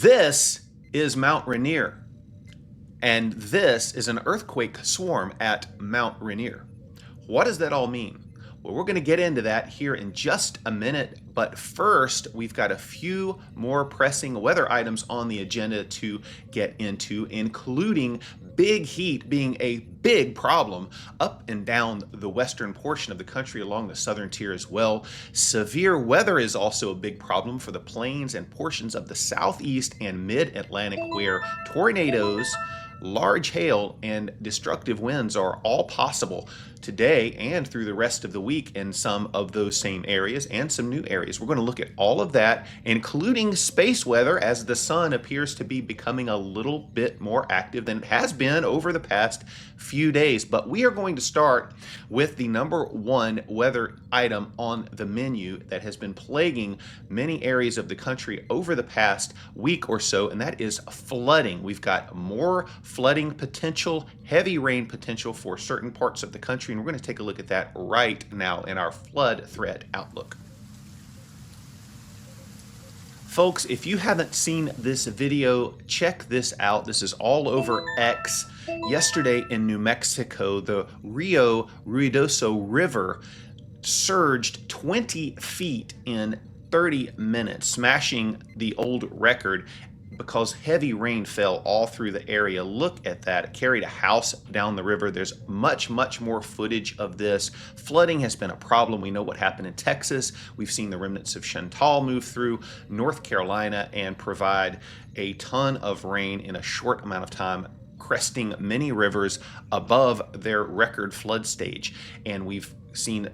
This is Mount Rainier, and this is an earthquake swarm at Mount Rainier. What does that all mean? Well, we're going to get into that here in just a minute, but first, we've got a few more pressing weather items on the agenda to get into, including big heat being a big problem up and down the western portion of the country along the southern tier as well. Severe weather is also a big problem for the plains and portions of the southeast and mid-Atlantic, where tornadoes, large hail, and destructive winds are all possible today and through the rest of the week in some of those same areas and some new areas. We're going to look at all of that, including space weather, as the sun appears to be becoming a little bit more active than it has been over the past few days. But we are going to start with the number one weather item on the menu that has been plaguing many areas of the country over the past week or so, and that is flooding. We've got more flooding potential, heavy rain potential for certain parts of the country, and we're going to take a look at that right now in our flood threat outlook. Folks, if you haven't seen this video, check this out. This is all over X. Yesterday in New Mexico, the Rio Ruidoso River surged 20 feet in 30 minutes, smashing the old record because heavy rain fell all through the area. Look at that. It carried a house down the river. There's much more footage of this. Flooding has been a problem. We know what happened in Texas. We've seen the remnants of Chantal move through North Carolina and provide a ton of rain in a short amount of time, cresting many rivers above their record flood stage. And we've seen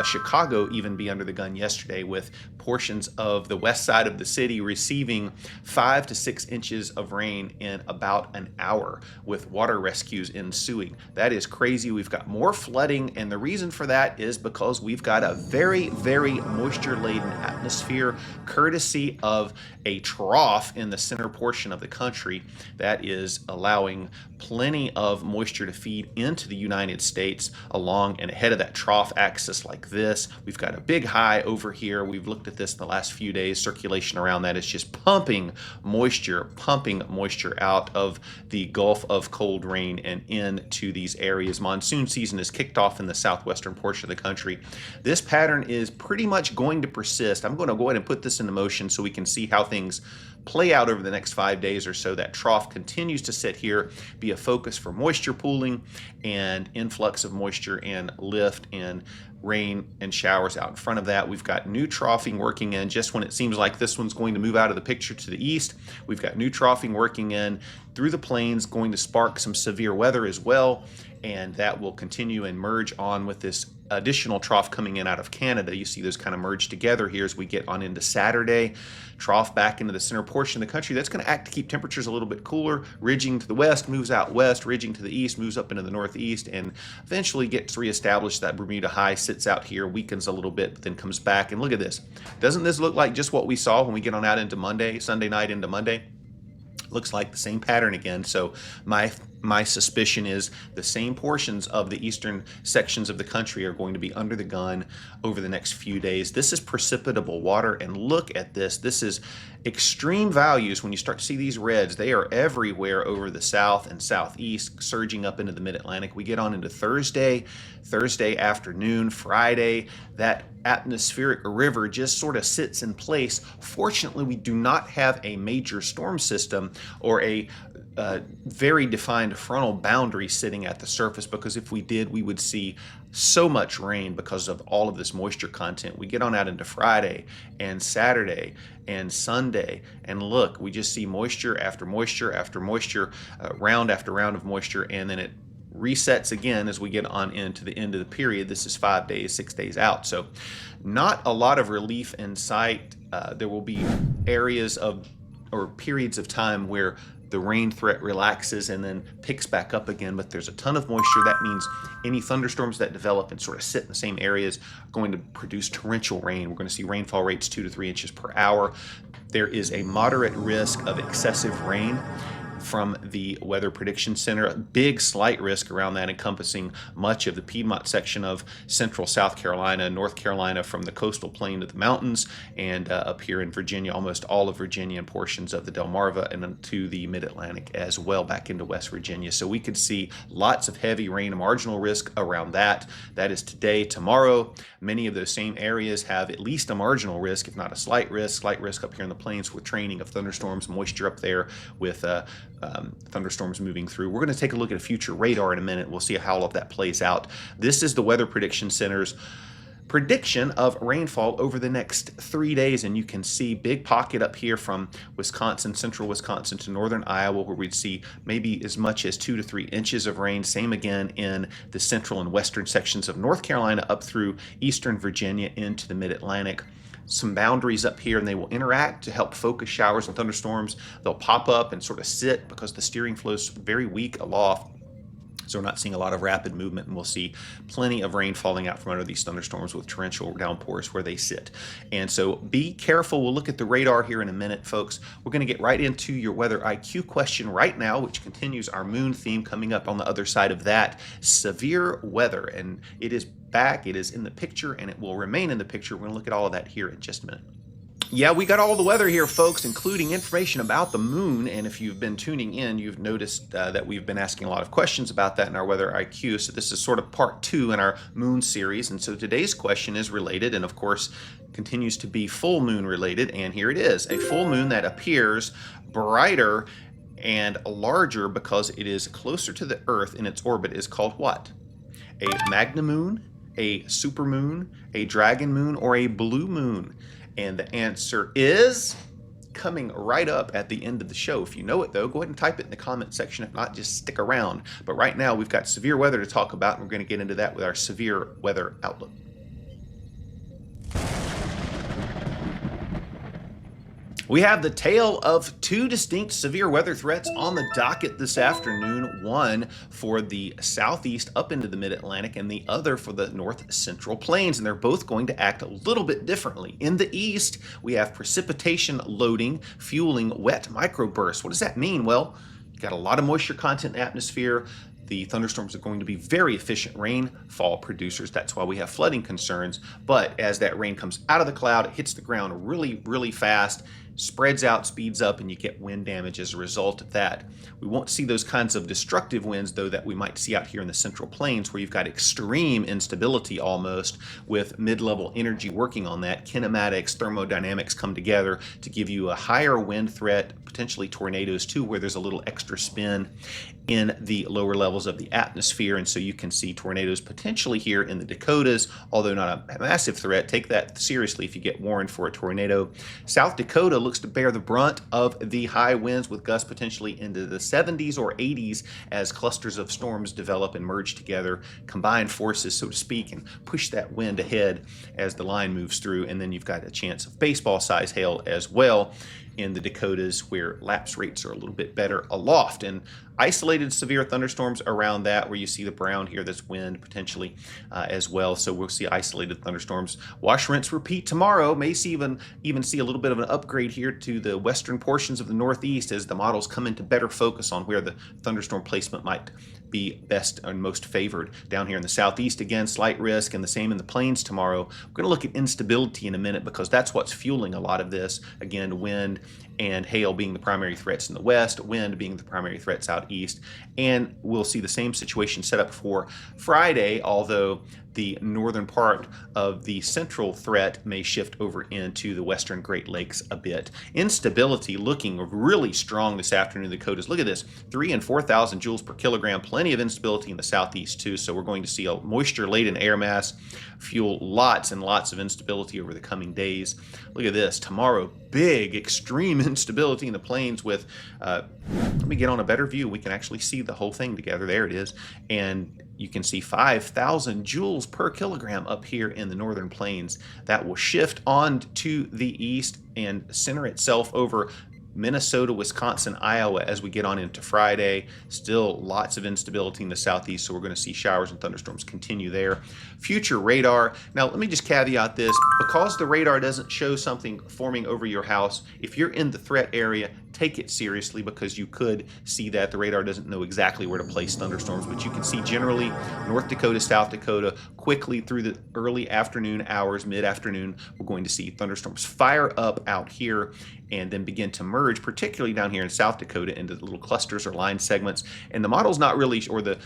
Chicago even be under the gun yesterday, with portions of the west side of the city receiving 5 to 6 inches of rain in about an hour, with water rescues ensuing. That is crazy. We've got more flooding, and the reason for that is because we've got a very moisture-laden atmosphere, courtesy of a trough in the center portion of the country that is allowing plenty of moisture to feed into the United States along and ahead of that trough axis like this. We've got a big high over here. We've looked at this in the last few days. Circulation around that is just pumping moisture out of the Gulf of cold rain and into these areas. Monsoon season is kicked off in the southwestern portion of the country. This pattern is pretty much going to persist. I'm going to go ahead and put this into motion so we can see how things play out over the next 5 days or so. That trough continues to sit here, be a focus for moisture pooling and influx of moisture and lift and rain and showers out in front of that. We've got new troughing working in just when it seems like this one's going to move out of the picture to the east. We've got new troughing working in through the plains, going to spark some severe weather as well, and that will continue and merge on with this additional trough coming in out of Canada. You see those kind of merge together here as we get on into Saturday. Trough back into the center portion of the country. That's going to act to keep temperatures a little bit cooler. Ridging to the west moves out west, ridging to the east moves up into the northeast, and eventually gets reestablished. That Bermuda high sits out here, weakens a little bit, but then comes back. And look at this. Doesn't this look like just what we saw when we get on out into Monday, Sunday night into Monday? Looks like the same pattern again. So my suspicion is the same portions of the eastern sections of the country are going to be under the gun over the next few days. This is precipitable water, and look at this. This is extreme values. When you start to see these reds, they are everywhere over the south and southeast, surging up into the mid-Atlantic. We get on into Thursday afternoon, Friday. That atmospheric river just sort of sits in place. Fortunately, we do not have a major storm system or a very defined frontal boundary sitting at the surface, because if we did, we would see so much rain because of all of this moisture content. We get on out into Friday and Saturday and Sunday, and look, we just see moisture after moisture after moisture, round after round of moisture, and then it resets again as we get on into the end of the period. This is 5 days, 6 days out. So not a lot of relief in sight. There will be areas of or periods of time where the rain threat relaxes and then picks back up again, but there's a ton of moisture. That means any thunderstorms that develop and sort of sit in the same areas are going to produce torrential rain. We're going to see rainfall rates 2 to 3 inches per hour. There is a moderate risk of excessive rain from the Weather Prediction Center. A big slight risk around that, encompassing much of the Piedmont section of central South Carolina, North Carolina from the coastal plain to the mountains, and up here in Virginia, almost all of Virginia and portions of the Delmarva and to the mid-Atlantic as well, back into West Virginia. So we could see lots of heavy rain, marginal risk around that. That is today. Tomorrow, many of those same areas have at least a marginal risk, if not a slight risk up here in the plains with training of thunderstorms, moisture up there with thunderstorms moving through. We're going to take a look at a future radar in a minute. We'll see how all of that plays out. This is the Weather Prediction Center's prediction of rainfall over the next 3 days, and you can see big pocket up here from Wisconsin, central Wisconsin to northern Iowa, where we'd see maybe as much as 2 to 3 inches of rain. Same again in the central and western sections of North Carolina up through eastern Virginia into the mid-Atlantic. Some boundaries up here, and they will interact to help focus showers and thunderstorms. They'll pop up and sort of sit because the steering flow is very weak aloft. So we're not seeing a lot of rapid movement, and we'll see plenty of rain falling out from under these thunderstorms with torrential downpours where they sit. And so be careful. We'll look at the radar here in a minute, folks. We're going to get right into your weather IQ question right now, which continues our moon theme. Coming up on the other side of that, severe weather. And it is back, it is in the picture, and it will remain in the picture. We're going to look at all of that here in just a minute. Yeah, we got all the weather here, folks, including information about the moon. And if you've been tuning in, you've noticed that we've been asking a lot of questions about that in our Weather IQ. So this is sort of part 2 in our moon series. And so today's question is related, and of course continues to be full moon related. And here it is, a full moon that appears brighter and larger because it is closer to the Earth in its orbit is called what? A magna moon, a supermoon, a dragon moon, or a blue moon? And the answer is coming right up at the end of the show. If you know it, though, go ahead and type it in the comment section. If not, just stick around. But right now, we've got severe weather to talk about, and we're going to get into that with our severe weather outlook. We have the tale of 2 distinct severe weather threats on the docket this afternoon. One for the southeast up into the mid-Atlantic, and the other for the north central plains. And they're both going to act a little bit differently. In the east, we have precipitation loading, fueling wet microbursts. What does that mean? Well, you've got a lot of moisture content in the atmosphere. The thunderstorms are going to be very efficient rainfall producers. That's why we have flooding concerns. But as that rain comes out of the cloud, it hits the ground really, really fast, spreads out, speeds up, and you get wind damage as a result of that. We won't see those kinds of destructive winds, though, that we might see out here in the central plains, where you've got extreme instability almost, with mid-level energy working on that. Kinematics, thermodynamics come together to give you a higher wind threat, potentially tornadoes too, where there's a little extra spin in the lower levels of the atmosphere. And so you can see tornadoes potentially here in the Dakotas, although not a massive threat. Take that seriously if you get warned for a tornado. South Dakota looks to bear the brunt of the high winds, with gusts potentially into the 70s or 80s as clusters of storms develop and merge together, combine forces, so to speak, and push that wind ahead as the line moves through. And then you've got a chance of baseball-size hail as well in the Dakotas, where lapse rates are a little bit better aloft. And isolated severe thunderstorms around that, where you see the brown here, that's wind potentially as well. So we'll see isolated thunderstorms. Wash, rinse, repeat tomorrow. May see even see a little bit of an upgrade here to the western portions of the Northeast as the models come into better focus on where the thunderstorm placement might be best and most favored. Down here in the Southeast, again, slight risk, and the same in the plains tomorrow. We're going to look at instability in a minute, because that's what's fueling a lot of this. Again, wind and hail being the primary threats in the west, wind being the primary threats out east. And we'll see the same situation set up for Friday, although the northern part of the central threat may shift over into the western Great Lakes a bit. Instability looking really strong this afternoon in the Dakotas. Look at this, 3,000 and 4,000 joules per kilogram. Plenty of instability in the southeast too. So we're going to see a moisture-laden air mass fuel lots and lots of instability over the coming days. Look at this, tomorrow, big extreme instability in the plains with, let me get on a better view. We can actually see the whole thing together. There it is. And you can see 5,000 joules per kilogram up here in the northern plains. That will shift on to the east and center itself over Minnesota, Wisconsin, Iowa as we get on into Friday. Still lots of instability in the southeast, so we're going to see showers and thunderstorms continue there. Future radar. Now, let me just caveat this. Because the radar doesn't show something forming over your house, if you're in the threat area, take take it seriously because you could see that the radar doesn't know exactly where to place thunderstorms, but you can see generally North Dakota, South Dakota, quickly through the early afternoon hours, mid-afternoon, we're going to see thunderstorms fire up out here and then begin to merge, particularly down here in South Dakota, into little clusters or line segments. And the model's not really, or the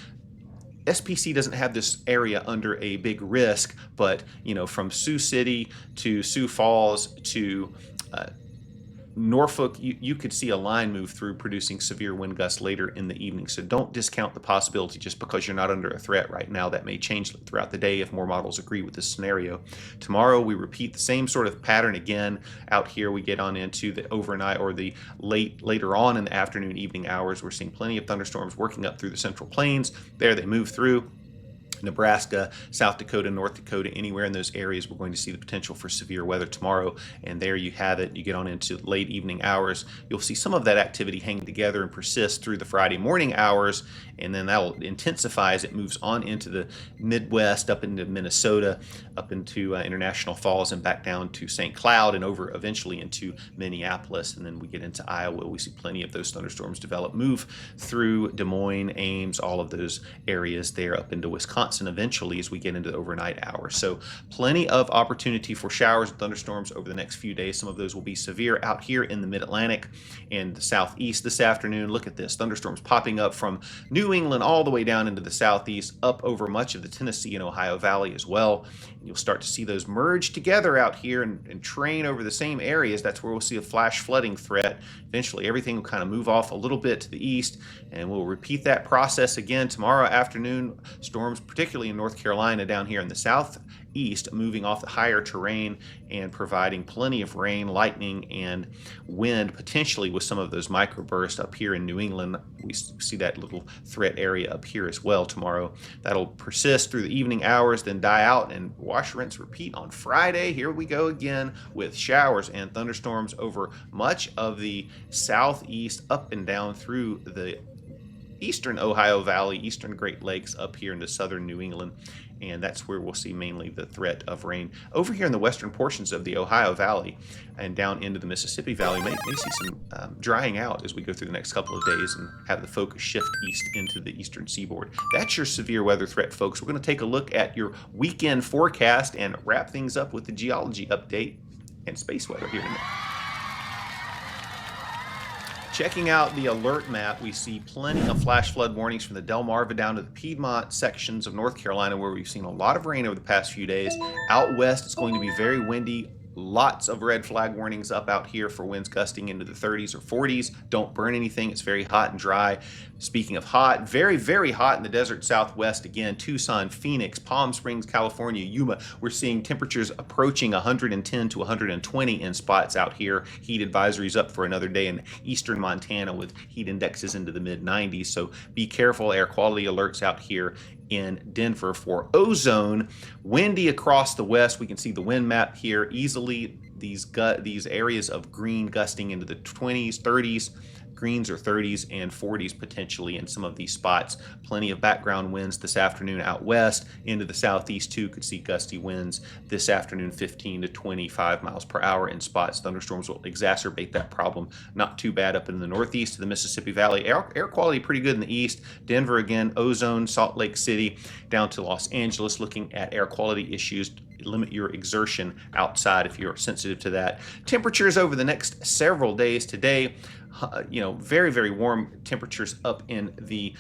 SPC doesn't have this area under a big risk, but from Sioux City to Sioux Falls to Norfolk, you could see a line move through producing severe wind gusts later in the evening. So don't discount the possibility just because you're not under a threat right now. That may change throughout the day if more models agree with this scenario. Tomorrow, we repeat the same sort of pattern again. Out here, we get on into the overnight or the later on in the afternoon, evening hours. We're seeing plenty of thunderstorms working up through the Central Plains. There they move through. Nebraska, South Dakota, North Dakota, anywhere in those areas, we're going to see the potential for severe weather tomorrow. And there you have it. You get on into late evening hours. You'll see some of that activity hang together and persist through the Friday morning hours, and then that'll intensify as it moves on into the Midwest, up into Minnesota, up into International Falls, and back down to St. Cloud, and over eventually into Minneapolis. And then we get into Iowa. We see plenty of those thunderstorms develop, move through Des Moines, Ames, all of those areas there up into Wisconsin eventually as we get into the overnight hours. So plenty of opportunity for showers and thunderstorms over the next few days. Some of those will be severe out here in the mid-Atlantic and the southeast this afternoon. Look at this, thunderstorms popping up from New England all the way down into the southeast, up over much of the Tennessee and Ohio Valley as well. And you'll start to see those merge together out here and train over the same areas. That's where we'll see a flash flooding threat. Eventually everything will kind of move off a little bit to the east, and we'll repeat that process again tomorrow afternoon. Storms, particularly in North Carolina down here in the southeast, moving off the higher terrain and providing plenty of rain, lightning, and wind, potentially with some of those microbursts up here in New England. We see that little threat area up here as well tomorrow. That'll persist through the evening hours, then die out, and wash, rinse, repeat on Friday. Here we go again with showers and thunderstorms over much of the southeast, up and down through the eastern Ohio Valley, eastern Great Lakes, up here into southern New England. And that's where we'll see mainly the threat of rain. Over here in the western portions of the Ohio Valley and down into the Mississippi Valley, may see some drying out as we go through the next couple of days and have the focus shift east into the eastern seaboard. That's your severe weather threat, folks. We're going to take a look at your weekend forecast and wrap things up with the geology update and space weather here tonight. Checking out the alert map, we see plenty of flash flood warnings from the Delmarva down to the Piedmont sections of North Carolina, where we've seen a lot of rain over the past few days. Out west, it's going to be very windy. Lots of red flag warnings up out here for winds gusting into the 30s or 40s. Don't burn anything. It's very hot and dry. Speaking of hot, very, very hot in the desert southwest. Again, Tucson, Phoenix, Palm Springs, California, Yuma. We're seeing temperatures approaching 110 to 120 in spots out here. Heat advisories up for another day in eastern Montana with heat indexes into the mid-90s. So be careful. Air quality alerts out here in Denver for ozone. Windy across the west. We can see the wind map here easily. These areas of green gusting into the 20s, 30s, greens or 30s and 40s potentially in some of these spots. Plenty of background winds this afternoon out west. Into the southeast too, could see gusty winds this afternoon, 15 to 25 miles per hour in spots. Thunderstorms will exacerbate that problem. Not too bad up in the northeast of the Mississippi Valley. Air quality pretty good in the east. Denver again, ozone, Salt Lake City, down to Los Angeles, looking at air quality issues. Limit your exertion outside if you're sensitive to that. Temperatures over the next several days today, very, very warm temperatures up in the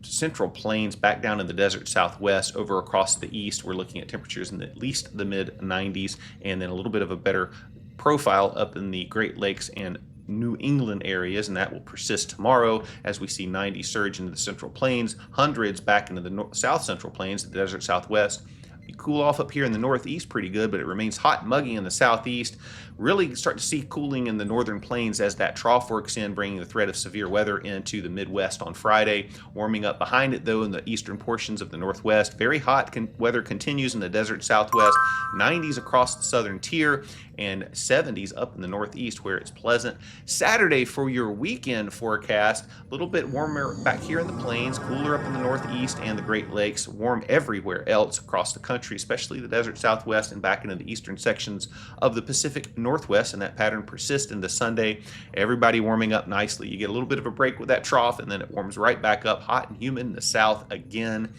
central plains, back down in the desert southwest. Over across the east, we're looking at temperatures in at least the mid 90s, and then a little bit of a better profile up in the Great Lakes and New England areas, and that will persist tomorrow as we see 90 surge into the central plains, hundreds back into the south central plains, the desert southwest. You cool off up here in the northeast pretty good, but it remains hot and muggy in the southeast. Really start to see cooling in the northern plains as that trough works in, bringing the threat of severe weather into the Midwest on Friday. Warming up behind it, though, in the eastern portions of the Northwest. Very hot weather continues in the desert Southwest. 90s across the southern tier and 70s up in the Northeast where it's pleasant. Saturday for your weekend forecast, a little bit warmer back here in the plains, cooler up in the Northeast and the Great Lakes, warm everywhere else across the country. country, especially the desert Southwest and back into the eastern sections of the Pacific Northwest, and that pattern persists into Sunday. Everybody warming up nicely. You get a little bit of a break with that trough, and then it warms right back up, hot and humid in the south again.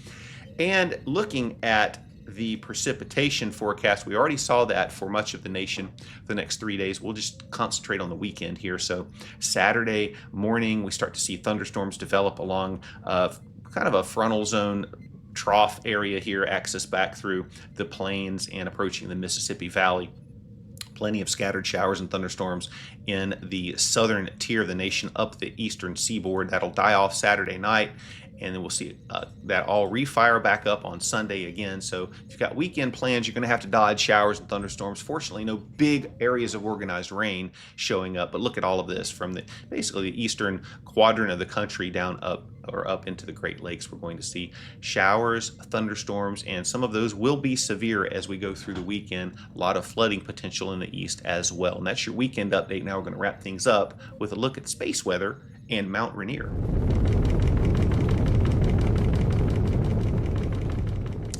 And looking at the precipitation forecast, we already saw that for much of the nation for the next 3 days. We'll just concentrate on the weekend here. So Saturday morning, we start to see thunderstorms develop along kind of a frontal zone trough area here, access back through the plains and approaching the Mississippi Valley. Plenty of scattered showers and thunderstorms in the southern tier of the nation up the eastern seaboard. That'll die off Saturday night, and then we'll see that all refire back up on Sunday again. So if you've got weekend plans, you're going to have to dodge showers and thunderstorms. Fortunately, no big areas of organized rain showing up, but look at all of this from basically the eastern quadrant of the country down up into the Great Lakes. We're going to see showers, thunderstorms, and some of those will be severe as we go through the weekend. A lot of flooding potential in the east as well. And that's your weekend update. Now we're going to wrap things up with a look at space weather and Mount Rainier.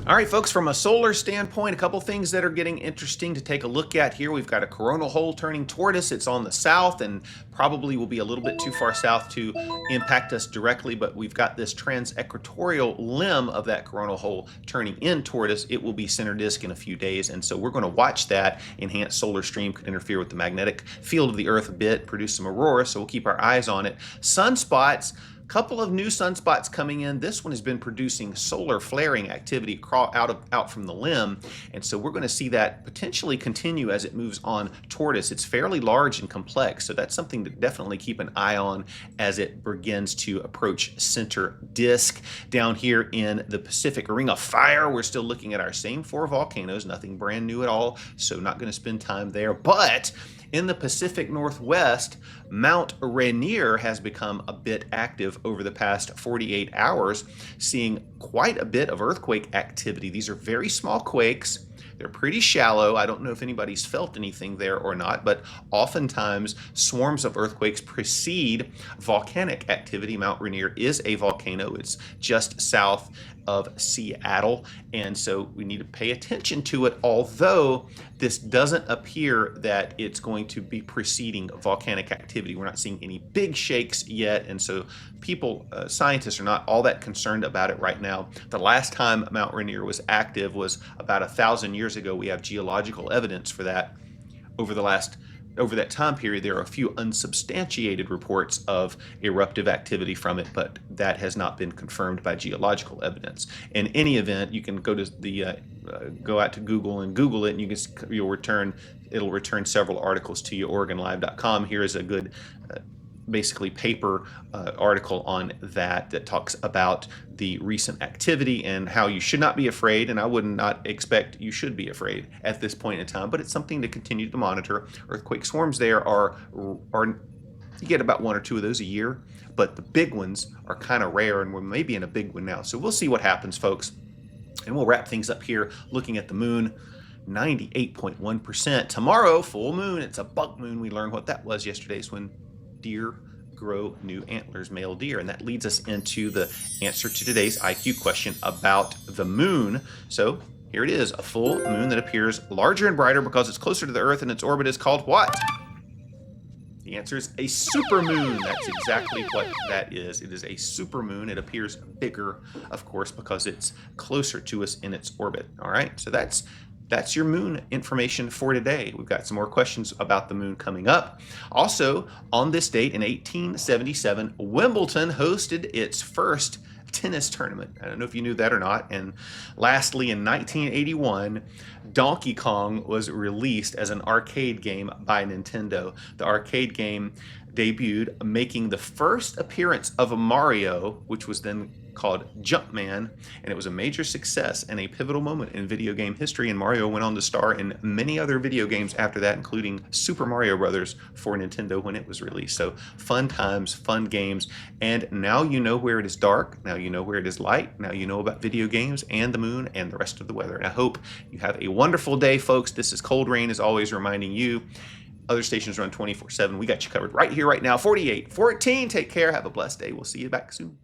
All right, folks, from a solar standpoint, a couple things that are getting interesting to take a look at here. We've got a coronal hole turning toward us. It's on the south and probably will be a little bit too far south to impact us directly, but we've got this trans-equatorial limb of that coronal hole turning in toward us. It will be center disk in a few days, and so we're going to watch that. Enhanced solar stream could interfere with the magnetic field of the Earth a bit, produce some aurora, so we'll keep our eyes on it. Sunspots. Couple of new sunspots coming in. This one has been producing solar flaring activity out from the limb, and so we're going to see that potentially continue as it moves on toward us. It's fairly large and complex, so that's something to definitely keep an eye on as it begins to approach center disk. Down here in the Pacific Ring of Fire, we're still looking at our same 4 volcanoes, nothing brand new at all, so not going to spend time there. But in the Pacific Northwest, Mount Rainier has become a bit active over the past 48 hours, seeing quite a bit of earthquake activity. These are very small quakes. They're pretty shallow. I don't know if anybody's felt anything there or not, but oftentimes swarms of earthquakes precede volcanic activity. Mount Rainier is a volcano. It's just south of Seattle, and so we need to pay attention to it, although this doesn't appear that it's going to be preceding volcanic activity. We're not seeing any big shakes yet, and so scientists are not all that concerned about it right now. The last time Mount Rainier was active was about 1,000 years ago. We have geological evidence for that. Over that time period, there are a few unsubstantiated reports of eruptive activity from it, but that has not been confirmed by geological evidence. In any event, you can go out to Google and Google it, and it'll return several articles to you. OregonLive.com. Here is a good basically paper article on that talks about the recent activity and how you should not be afraid, and I would not expect you should be afraid at this point in time, but it's something to continue to monitor. Earthquake swarms there are you get about 1 or 2 of those a year, but the big ones are kind of rare, and we're maybe in a big one now. So we'll see what happens, folks, and we'll wrap things up here looking at the moon. 98.1%. Tomorrow, full moon. It's a buck moon. We learned what that was yesterday. It's when deer grow new antlers, male deer. And that leads us into the answer to today's IQ question about the moon. So here it is, a full moon that appears larger and brighter because it's closer to the Earth, and its orbit is called what? The answer is a supermoon. That's exactly what that is. It is a supermoon. It appears bigger, of course, because it's closer to us in its orbit. All right, so that's your moon information for today. We've got some more questions about the moon coming up. Also, on this date in 1877, Wimbledon hosted its first tennis tournament. I don't know if you knew that or not. And lastly, in 1981, Donkey Kong was released as an arcade game by Nintendo. The arcade game debuted, making the first appearance of a Mario, which was then called Jumpman, and it was a major success and a pivotal moment in video game history, and Mario went on to star in many other video games after that, including Super Mario Brothers for Nintendo when it was released. So fun times, fun games, and now you know where it is dark, now you know where it is light, now you know about video games and the moon and the rest of the weather. And I hope you have a wonderful day, folks. This is Cold Rain, as always, reminding you other stations run 24/7. We got you covered right here, right now. 48-14. Take care. Have a blessed day. We'll see you back soon.